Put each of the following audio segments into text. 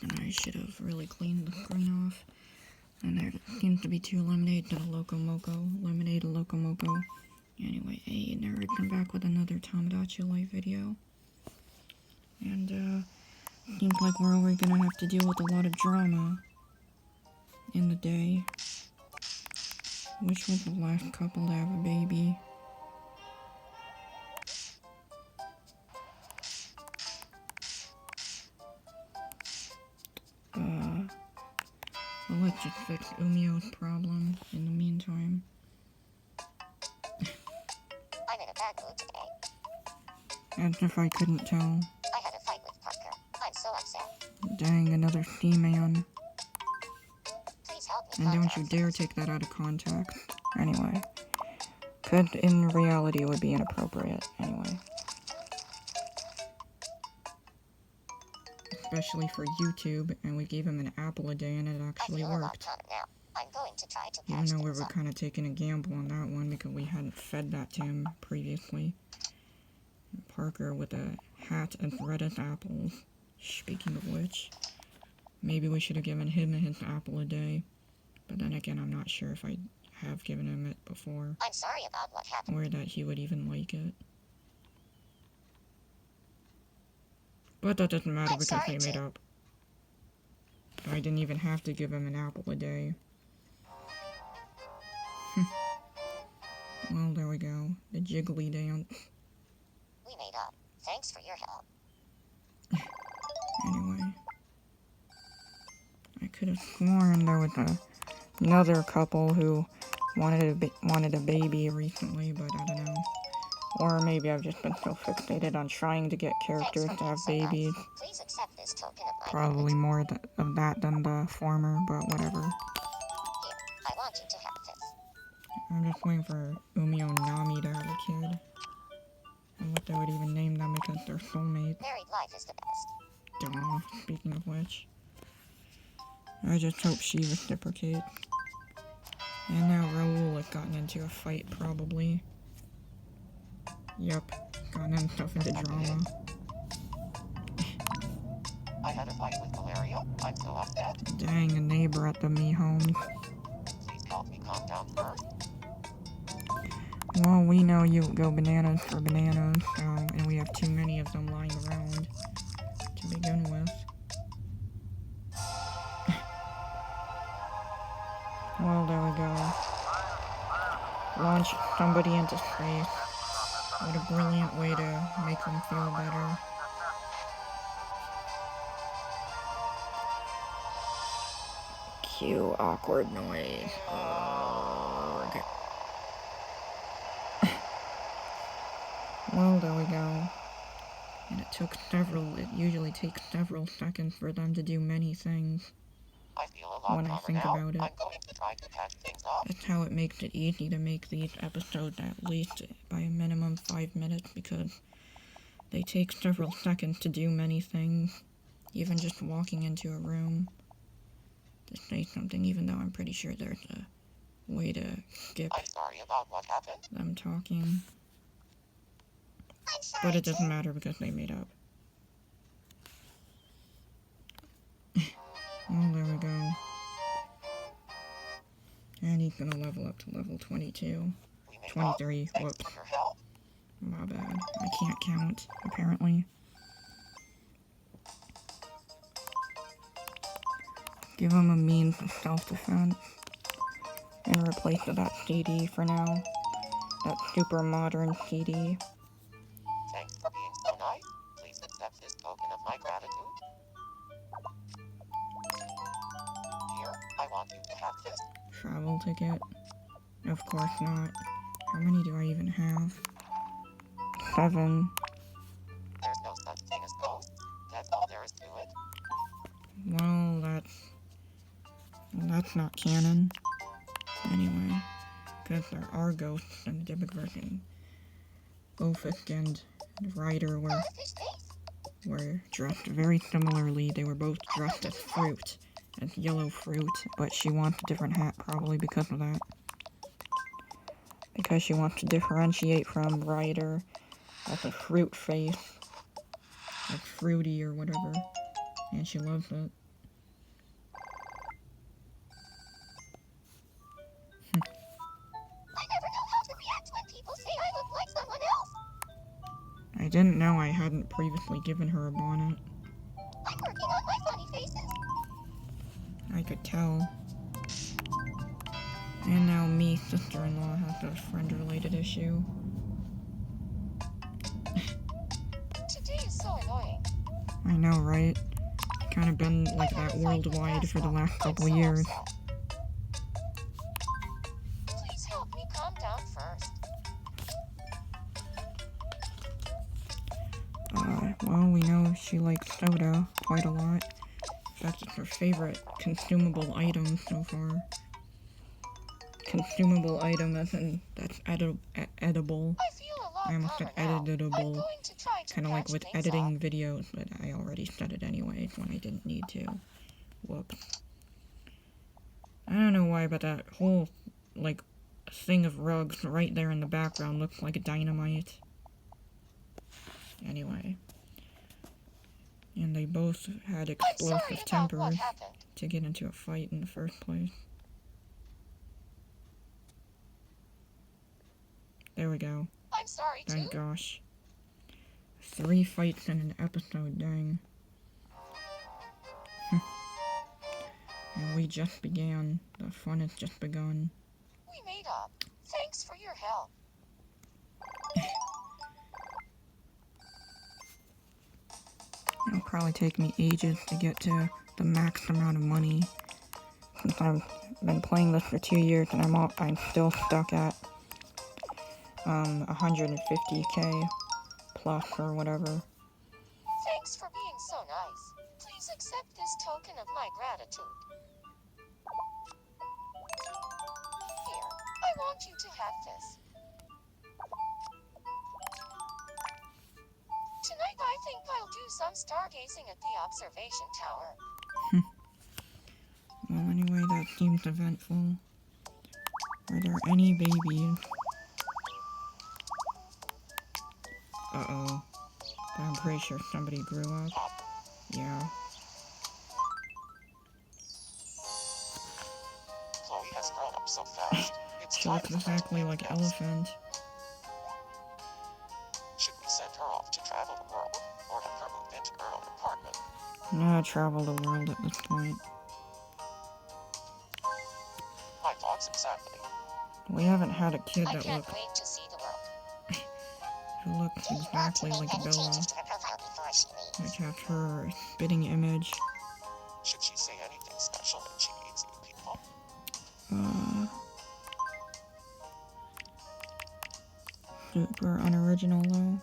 and I should have really cleaned the screen off. And there seems to be 2 lemonade and a Loco Moco. Lemonade and Loco Moco. Anyway, hey nerd, I'm back with another Tomodachi Life video. And, seems like we're already gonna have to deal with a lot of drama in the day. Which was the last couple to have a baby. Well, let's just fix Umio's problem in the meantime. I'm in a bad mood today. As if I couldn't tell. I had a fight with Parker. I'm so upset. Dang, another C-man. Please help me. And don't you dare take that out of context. Anyway. Could, in reality, it would be inappropriate. Anyway. Especially for YouTube, and we gave him an apple a day and it actually worked. I'm going to try to Even though we were kind of taking a gamble on that one because we hadn't fed that to him previously. Parker with a hat as red as apples. Speaking of which, maybe we should have given him his apple a day. But then again, I'm not sure if I have given him it before. I'm sorry about what happened. Or that he would even like it. But that doesn't matter because they made up. I didn't even have to give him an apple a day. Well, there we go. The jiggly dance. We made up. Thanks for your help. Anyway. I could have sworn there was another couple who wanted a baby recently, but I don't know. Or maybe I've just been so fixated on trying to get characters to have babies. Please accept this token of my Probably more of that than the former, but whatever. Here, I want you to have this. I'm just waiting for Umio and Nami to have a kid. And what they would even name them because they're soulmates. Married life is the best. Duh, speaking of which. I just hope she reciprocates. And now Raoul has gotten into a fight, probably. Yep, gotten himself into drama. I had a fight with Valeria. I'm so upset. Dang, a neighbor at the me home. Please help me calm down first. Well, we know you go bananas for bananas, so, and we have too many of them lying around to begin with. Well, there we go. Launch somebody into space. What a brilliant way to make them feel better. Cue awkward noise. Okay. Well, there we go. And it usually takes several seconds for them to do many things. I feel a lot When I calmer think now. about it. I'm going to try to catch things up. That's how it makes it easy to make these episodes at least by a minimum 5 minutes, because they take several seconds to do many things, even just walking into a room to say something, even though I'm pretty sure there's a way to skip I'm sorry about what happened. them talking, I'm sorry. but it doesn't matter because they made up. Well, there we go. And he's gonna level up to level 22. We made 23, up. Thanks whoops. for your help. My bad. I can't count, apparently. Give him a means of self-defense. And replace that CD for now. That super modern CD. Thanks for being so nice. Please accept this token of my gratitude. Here, I want you to have this. Travel ticket? Of course not. How many do I even have? 7. There's no such thing as ghosts. That's all there is to it. Well, that's not canon. Anyway, because there are ghosts in the Dybbuk version. Ophisk and Ryder were dressed very similarly. They were both dressed as fruit, as yellow fruit, but she wants a different hat probably because of that. Because she wants to differentiate from Ryder as a fruit face, like fruity or whatever, and she loves it. I didn't know I hadn't previously given her a bonnet. I'm working on my funny faces. I could tell. And now me, sister-in-law, has a friend-related issue. Today is so annoying. I know, right? Kind of been like that worldwide for the last couple of years. Please help me calm down first. Well, we know she likes soda quite a lot. In fact, it's her favorite consumable item so far. Consumable item as in that's edible. I feel a lot I almost said calmer now. I'm editable. going to try to Kind of like patch with things editing up. videos, but I already said it anyways when I didn't need to. Whoops. I don't know why, but that whole, like, thing of rugs right there in the background looks like dynamite. Anyway. And they both had explosive tempers to get into a fight in the first place. There we go. I'm sorry Thank too. gosh. 3 fights in an episode, dang. And we just began. The fun has just begun. We made up. Thanks for your help. It'll probably take me ages to get to the max amount of money. Since I've been playing this for 2 years and I'm still stuck at 150k plus or whatever. Thanks for being so nice. Please accept this token of my gratitude. Here, I want you to have this. Tonight I think I'll do some stargazing at the observation tower. Well, anyway, that seems eventful. Are there any babies? Uh-oh. But I'm pretty sure somebody grew up. Yeah. Khloe has grown up so fast. It's She time looks for her to exactly be like next. Elephant. Should we send her off to travel the world, or have her move into her own apartment? Nah, travel the world at this point. My thoughts exactly. We haven't had a kid I that can't looks wait to see the world. who looks exactly like Bella. Changes to her profile before she leaves. Which has her spitting image. Should she say anything special when she meets new people? Super unoriginal though.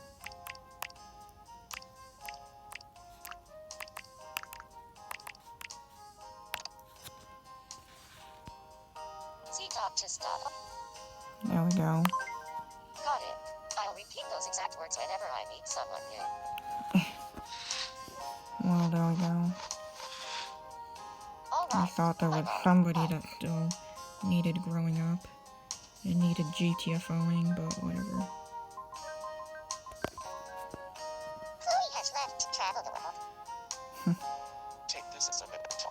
See talk to stop. There we go. Got it. I'll repeat those exact words whenever I meet someone new. Well, there we go. I Alright. thought there was somebody that still needed growing up. It needed GTFOing, but whatever. Khloe has left to travel the world. Take this as a memento.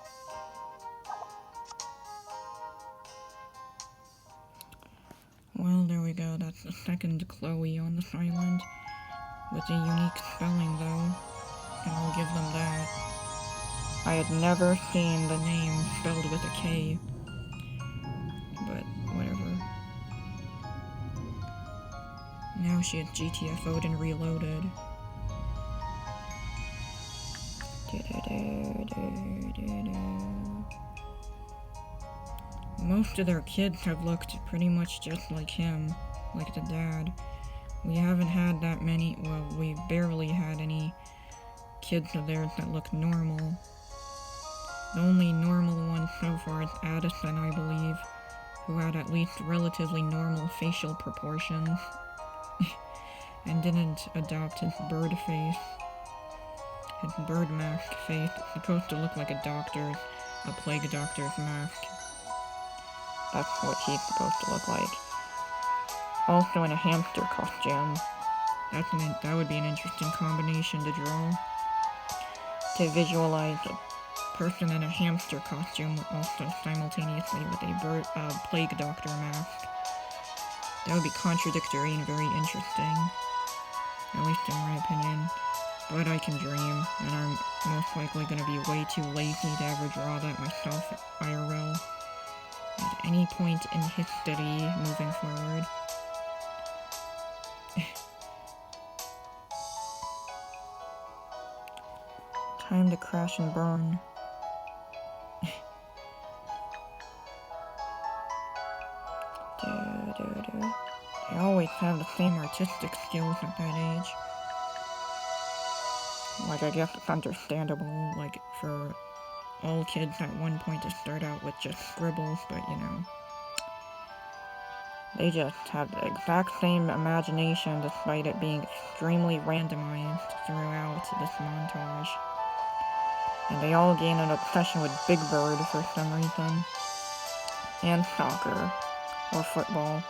Well, there we go. That's the second Khloe on this island. With a unique spelling, though. And I'll give them that. I had never seen the name spelled with a K. But, whatever. Now she is GTFO'd and reloaded. Most of their kids have looked pretty much just like him, like the dad. We haven't had that many, well, we barely had any kids of theirs that look normal. The only normal one so far is Addison, I believe, who had at least relatively normal facial proportions and didn't adopt his bird face. His bird mask face. It's supposed to look like a plague doctor's mask. That's what he's supposed to look like. Also in a hamster costume. That would be an interesting combination to draw. To visualize a person in a hamster costume also simultaneously with a plague doctor mask. That would be contradictory and very interesting. at least in my opinion. But I can dream, and I'm most likely going to be way too lazy to ever draw that myself IRL at any point in history moving forward. Time to crash and burn. I always have the same artistic skills at that age. Like, I guess it's understandable, like, for all kids at one point to start out with just scribbles, but, you know. They just have the exact same imagination despite it being extremely randomized throughout this montage. And they all gain an obsession with Big Bird for some reason. And soccer. Or football.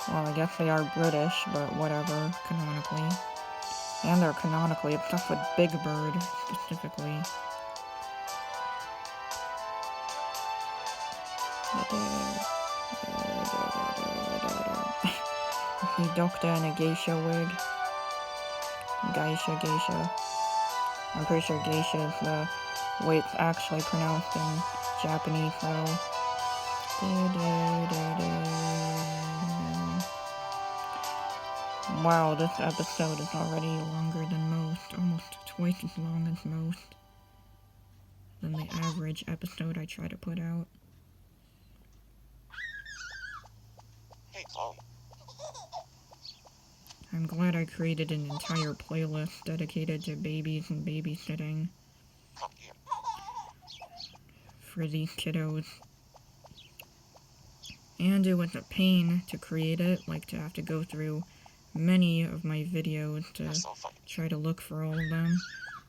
Well, I guess they are British, but whatever, canonically. And they're canonically obsessed with Big Bird, specifically. The doctor in a geisha wig. Geisha. I'm pretty sure geisha is the way it's actually pronounced in Japanese, though. Wow, this episode is already longer than most, almost twice as long as most than the average episode I try to put out. Hey, Khloe. I'm glad I created an entire playlist dedicated to babies and babysitting Come here. for these kiddos. And it was a pain to create it, like to have to go through many of my videos You're to so funny. try to look for all of them,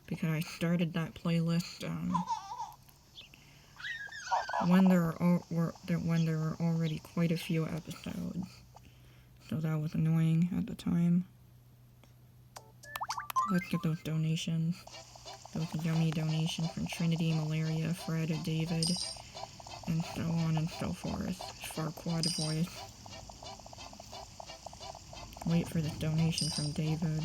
because I started that playlist when there were already quite a few episodes, so that was annoying at the time. Let's get those donations. Those yummy donations from Trinity, Malaria, Fred, David, and so on and so forth. Farquad voice. Wait for this donation from David.